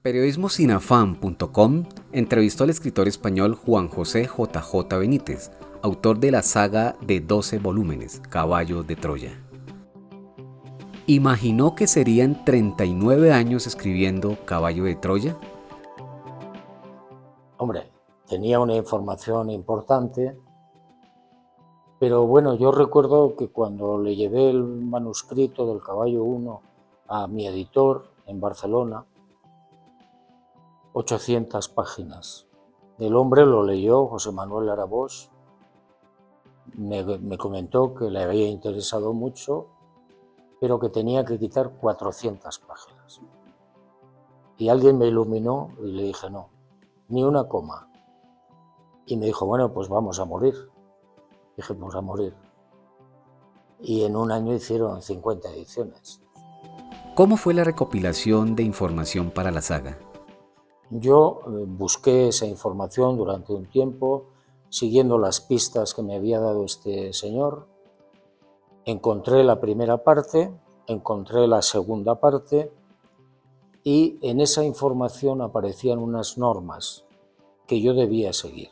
Periodismosinafán.com entrevistó al escritor español Juan José JJ Benítez, autor de la saga de 12 volúmenes, Caballo de Troya. ¿Imaginó que serían 39 años escribiendo Caballo de Troya? Hombre, tenía una información importante, pero bueno, yo recuerdo que cuando le llevé el manuscrito del Caballo 1 a mi editor en Barcelona, 800 páginas. El hombre lo leyó, José Manuel Arabós, me comentó que le había interesado mucho, pero que tenía que quitar 400 páginas. Y alguien me iluminó y le dije, no, ni una coma. Y me dijo, bueno, pues vamos a morir. Dije, pues a morir. Y en un año hicieron 50 ediciones. ¿Cómo fue la recopilación de información para la saga? Yo busqué esa información durante un tiempo, siguiendo las pistas que me había dado este señor. Encontré la primera parte, encontré la segunda parte y en esa información aparecían unas normas que yo debía seguir.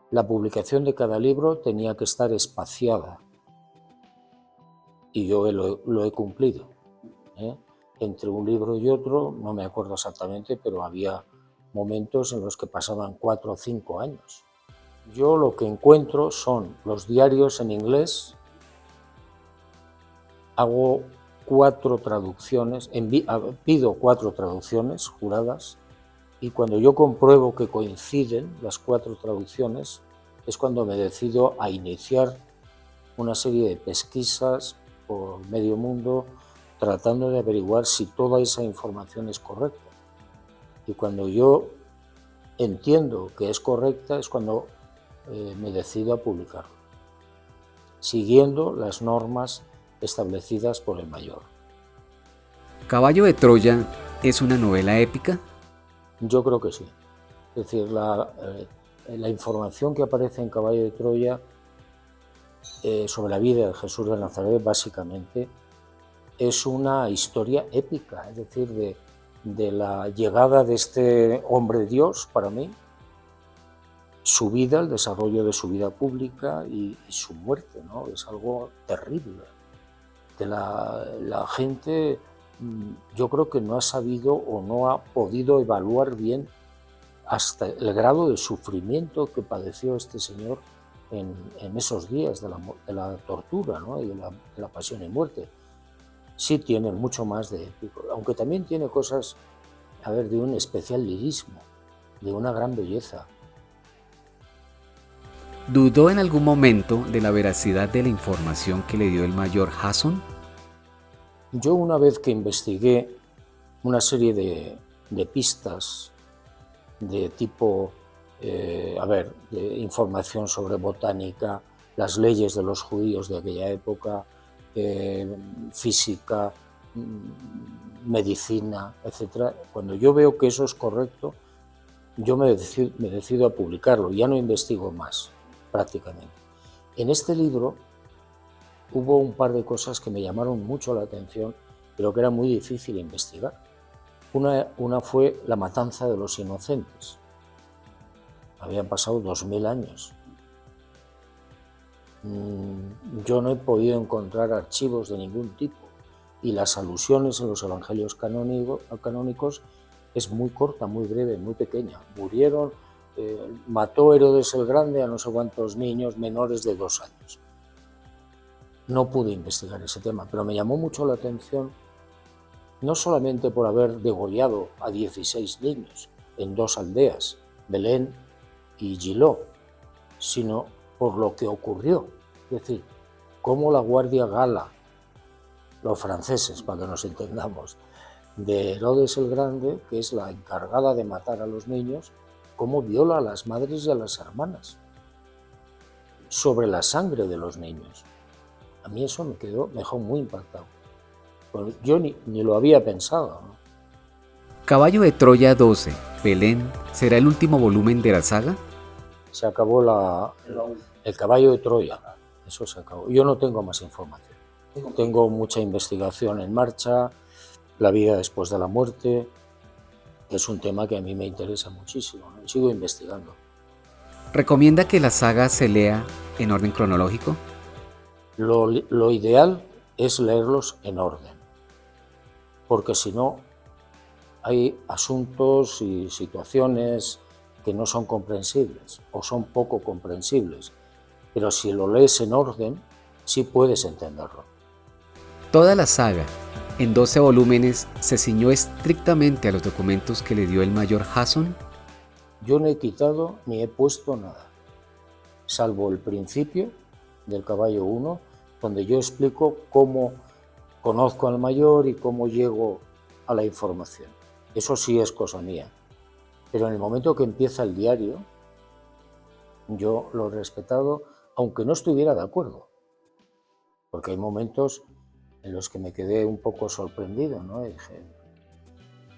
La publicación de cada libro tenía que estar espaciada y yo lo he cumplido. Entre un libro y otro, no me acuerdo exactamente, pero había momentos en los que pasaban 4 o 5 años. Yo lo que encuentro son los diarios en inglés, hago 4 traducciones, pido 4 traducciones juradas, y cuando yo compruebo que coinciden las 4 traducciones, es cuando me decido a iniciar una serie de pesquisas por medio mundo, tratando de averiguar si toda esa información es correcta. Y cuando yo entiendo que es correcta, es cuando me decido a publicarlo, siguiendo las normas establecidas por el mayor. ¿Caballo de Troya es una novela épica? Yo creo que sí. Es decir, la información que aparece en Caballo de Troya sobre la vida de Jesús de Nazaret, básicamente, es una historia épica, es decir, de la llegada de este hombre Dios, para mí, su vida, el desarrollo de su vida pública y su muerte, ¿no? Es algo terrible. Que la gente, yo creo que no ha sabido o no ha podido evaluar bien hasta el grado de sufrimiento que padeció este señor en esos días de la tortura, ¿no? Y de la pasión y muerte. Sí tiene mucho más de épico, aunque también tiene cosas, de un especial lirismo, de una gran belleza. ¿Dudó en algún momento de la veracidad de la información que le dio el mayor Jason? Yo, una vez que investigué una serie de pistas de tipo, de información sobre botánica, las leyes de los judíos de aquella época, física, medicina, etc. Cuando yo veo que eso es correcto, yo me decido a publicarlo, ya no investigo más, prácticamente. En este libro hubo un par de cosas que me llamaron mucho la atención, pero que era muy difícil investigar. Una fue la matanza de los inocentes. Habían pasado 2000 años. Yo no he podido encontrar archivos de ningún tipo y las alusiones en los evangelios canónicos es muy corta, muy breve, muy pequeña. Murieron, mató Herodes el Grande a no sé cuántos niños menores de 2 años. No pude investigar ese tema, pero me llamó mucho la atención, no solamente por haber degollado a 16 niños en 2 aldeas, Belén y Giló, sino por lo que ocurrió. Es decir, cómo la Guardia Gala, los franceses, para que nos entendamos, de Herodes el Grande, que es la encargada de matar a los niños, cómo viola a las madres y a las hermanas sobre la sangre de los niños. A mí eso me dejó muy impactado. Pues yo ni lo había pensado, ¿no? ¿Caballo de Troya 12, Belén, será el último volumen de la saga? Se acabó el Caballo de Troya, eso se acabó. Yo no tengo más información. Tengo mucha investigación en marcha, la vida después de la muerte, es un tema que a mí me interesa muchísimo, ¿no? Sigo investigando. ¿Recomienda que la saga se lea en orden cronológico? Lo ideal es leerlos en orden, porque si no, hay asuntos y situaciones que no son comprensibles o son poco comprensibles, pero si lo lees en orden, sí puedes entenderlo. Toda la saga, en 12 volúmenes, se ciñó estrictamente a los documentos que le dio el mayor Jason. Yo no he quitado ni he puesto nada, salvo el principio del caballo 1, donde yo explico cómo conozco al mayor y cómo llego a la información. Eso sí es cosa mía. Pero en el momento que empieza el diario, yo lo he respetado, aunque no estuviera de acuerdo. Porque hay momentos en los que me quedé un poco sorprendido, ¿no? Y dije,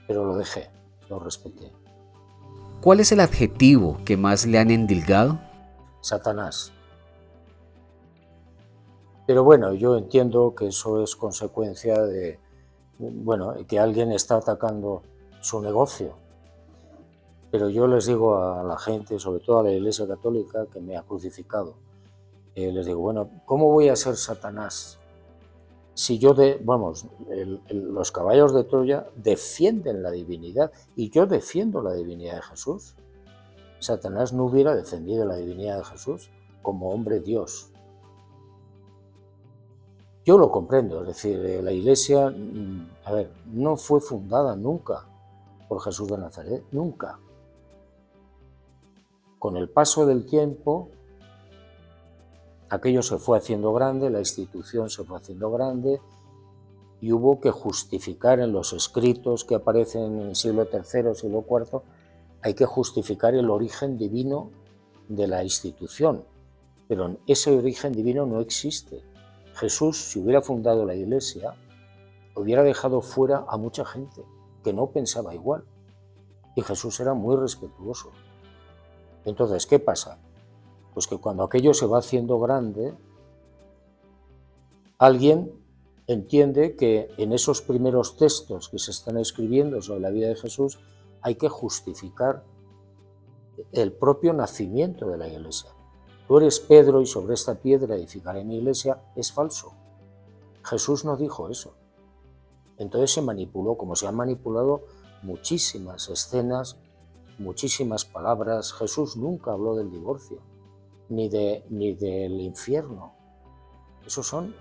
pero lo dejé, lo respeté. ¿Cuál es el adjetivo que más le han endilgado? Satanás. Pero bueno, yo entiendo que eso es consecuencia de, bueno, que alguien está atacando su negocio. Pero yo les digo a la gente, sobre todo a la Iglesia Católica, que me ha crucificado, les digo, bueno, ¿cómo voy a ser Satanás? Si yo, los caballos de Troya defienden la divinidad y yo defiendo la divinidad de Jesús. Satanás no hubiera defendido la divinidad de Jesús como hombre Dios. Yo lo comprendo, es decir, la Iglesia, no fue fundada nunca por Jesús de Nazaret, nunca. Con el paso del tiempo, aquello se fue haciendo grande, la institución se fue haciendo grande y hubo que justificar en los escritos que aparecen en el siglo III, siglo IV, hay que justificar el origen divino de la institución, pero ese origen divino no existe. Jesús, si hubiera fundado la Iglesia, hubiera dejado fuera a mucha gente que no pensaba igual. Y Jesús era muy respetuoso. Entonces, ¿qué pasa? Pues que cuando aquello se va haciendo grande, alguien entiende que en esos primeros textos que se están escribiendo sobre la vida de Jesús hay que justificar el propio nacimiento de la Iglesia. Tú eres Pedro y sobre esta piedra edificaré mi iglesia, es falso. Jesús no dijo eso. Entonces se manipuló, como se han manipulado muchísimas escenas, muchísimas palabras. Jesús nunca habló del divorcio, ni del infierno. Esos son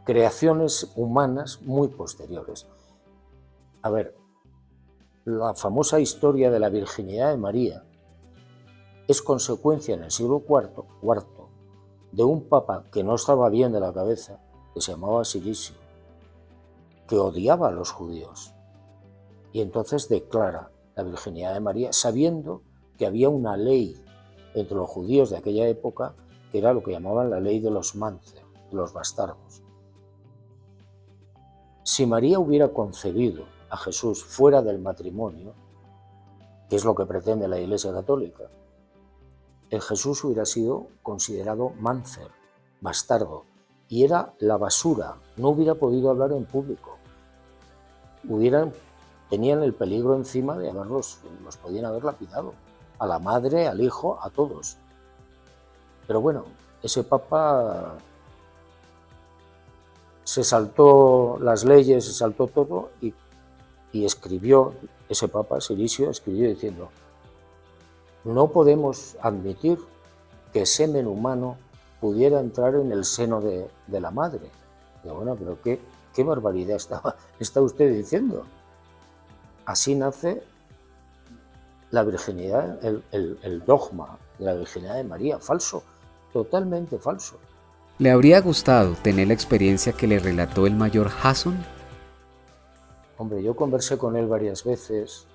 creaciones humanas muy posteriores. A ver, la famosa historia de la virginidad de María es consecuencia en el siglo IV de un papa que no estaba bien de la cabeza, que se llamaba Sirisio, que odiaba a los judíos. Y entonces declara la virginidad de María, sabiendo que había una ley entre los judíos de aquella época, que era lo que llamaban la ley de los máncer, de los bastardos. Si María hubiera concebido a Jesús fuera del matrimonio, que es lo que pretende la Iglesia Católica, el Jesús hubiera sido considerado máncer, bastardo, y era la basura, no hubiera podido hablar en público. Tenían el peligro encima de los podían haber lapidado, a la madre, al hijo, a todos. Pero bueno, ese papa se saltó las leyes, se saltó todo y escribió, ese papa, Sirisio, escribió diciendo: no podemos admitir que semen humano pudiera entrar en el seno de la madre. Digo, bueno, pero qué barbaridad está usted diciendo. Así nace la virginidad, el dogma de la virginidad de María, falso, totalmente falso. ¿Le habría gustado tener la experiencia que le relató el mayor Jason? Hombre, yo conversé con él varias veces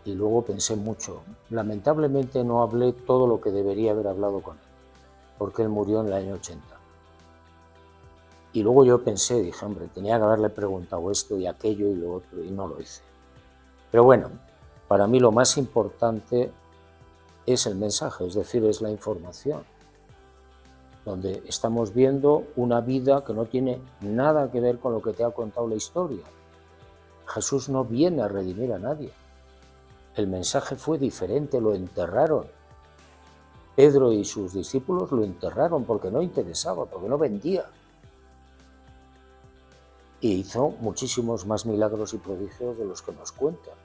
y luego pensé mucho. Lamentablemente no hablé todo lo que debería haber hablado con él, porque él murió en el año 80. Y luego yo pensé, dije, hombre, tenía que haberle preguntado esto y aquello y lo otro, y no lo hice. Pero bueno, para mí lo más importante es el mensaje, es decir, es la información, donde estamos viendo una vida que no tiene nada que ver con lo que te ha contado la historia. Jesús no viene a redimir a nadie. El mensaje fue diferente, lo enterraron. Pedro y sus discípulos lo enterraron porque no interesaba, porque no vendía. Y hizo muchísimos más milagros y prodigios de los que nos cuentan,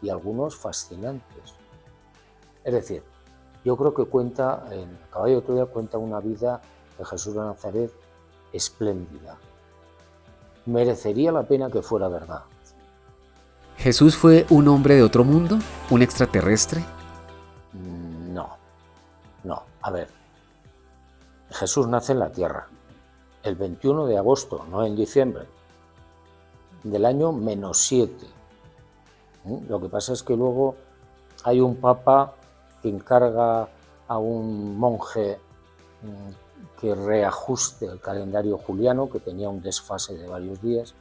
y algunos fascinantes. Es decir, yo creo que en Caballo de Troya cuenta una vida de Jesús de Nazaret espléndida. Merecería la pena que fuera verdad. ¿Jesús fue un hombre de otro mundo? ¿Un extraterrestre? No. A ver, Jesús nace en la tierra el 21 de agosto, no en diciembre, del año -7. Lo que pasa es que luego hay un papa que encarga a un monje que reajuste el calendario juliano, que tenía un desfase de varios días,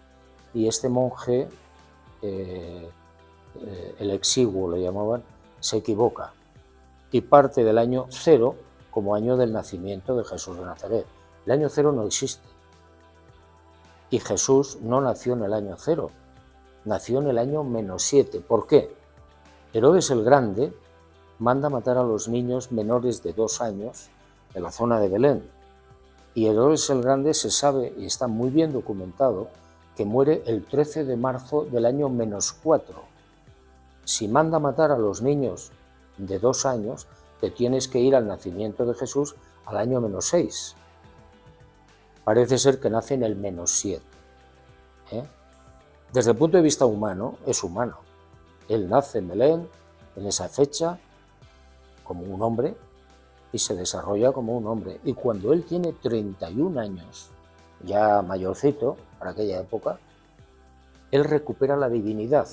y este monje, el exiguo lo llamaban, se equivoca y parte del año 0 como año del nacimiento de Jesús de Nazaret. El año 0 no existe. Y Jesús no nació en el año 0, nació en el año -7. ¿Por qué? Herodes el Grande manda matar a los niños menores de 2 años en la zona de Belén. Y Herodes el Grande se sabe, y está muy bien documentado, que muere el 13 de marzo del año -4. Si manda matar a los niños de 2 años, te tienes que ir al nacimiento de Jesús al año -6. Parece ser que nace en el -7. Desde el punto de vista humano, es humano. Él nace en Belén, en esa fecha, como un hombre, y se desarrolla como un hombre. Y cuando él tiene 31 años, ya mayorcito para aquella época, él recupera la divinidad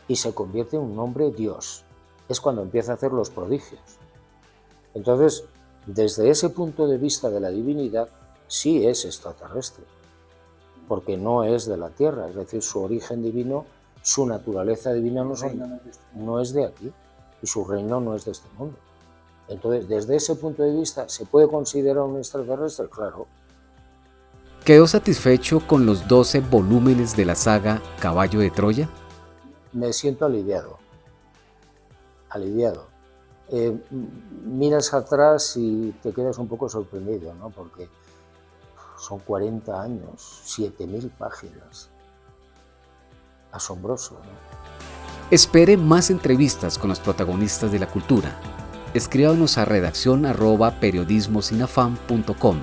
y se convierte en un hombre Dios. Es cuando empieza a hacer los prodigios. Entonces, desde ese punto de vista de la divinidad, sí es extraterrestre, porque no es de la Tierra, es decir, su origen divino, su naturaleza divina no es de aquí, y su reino no es de este mundo. Entonces, desde ese punto de vista, ¿se puede considerar un extraterrestre? Claro. ¿Quedó satisfecho con los 12 volúmenes de la saga Caballo de Troya? Me siento aliviado. Miras atrás y te quedas un poco sorprendido, ¿no? Porque son 40 años, 7.000 páginas. Asombroso, ¿no? Espere más entrevistas con los protagonistas de la cultura. Escríbanos a redacción@periodismosinafan.com.